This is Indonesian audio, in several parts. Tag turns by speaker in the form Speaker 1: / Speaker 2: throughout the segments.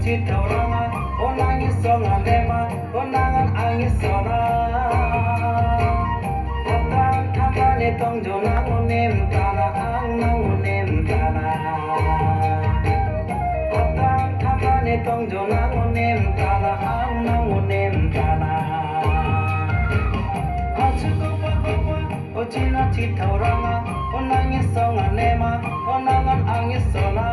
Speaker 1: cita orang nangis songan dema konangan angis sona Otang amane tong jonang onem tanah ang nang onem tanah Otang amane tong jonang onem tanah ang nang onem tanah Acuku papa Ocina cita orang nangis songan dema konangan angis sona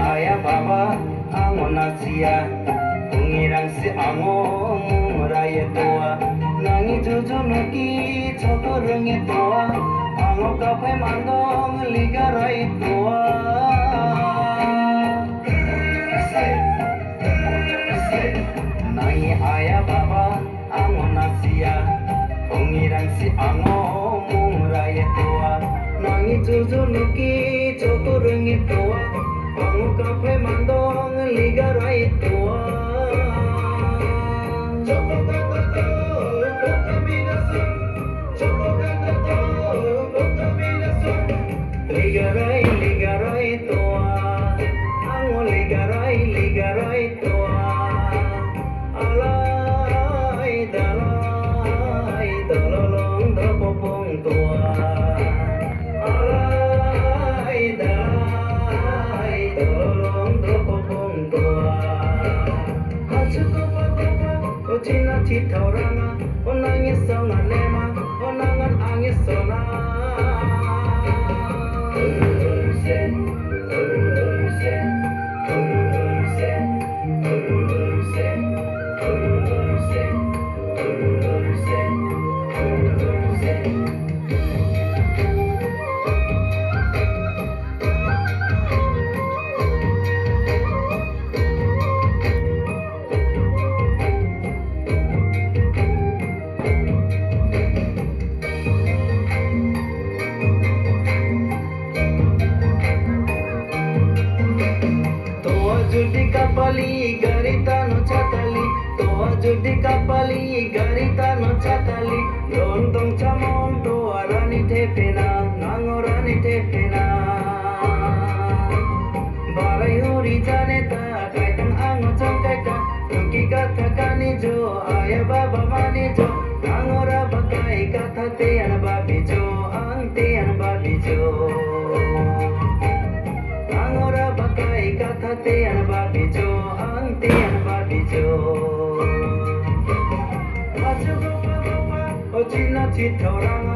Speaker 1: Ayah baba angon nasia pengirang si ango raya tua nangi juju nuki coko rengi tua ango kape mandong liga rai tua nangi ayah baba angon nasia pengirang si ango raya tua nangi juju nuki coko rengi tua Pangu kafe mandong liga rai tua Choco kata kota minasun Choco kata kota minasun Liga rai tua Ango liga rai tua Alai dalolong da popong tua Cina cita orang nangis songan lema konangan angis sona Judi kapali garita no chatali toa judi kapali garita no chatali lontong chamon to arani tepena nangorani tepena barai huri janeta kaitang ango changkaita tungki kata kani jo aya baba mani jo nangora bakai kata te ana babi jo ante ana babi jo Angora bakai kata te ana babi jo ante ana babi jo Acuku papa Ocina cita orang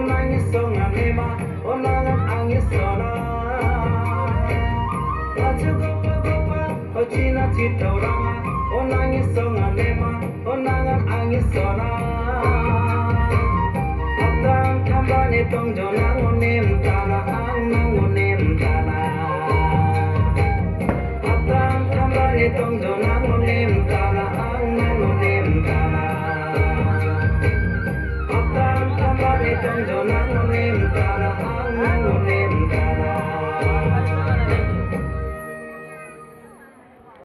Speaker 1: nangis songan lema konangan angis sona Acuku papa Ocina cita orang nangis songan lema konangan angis sona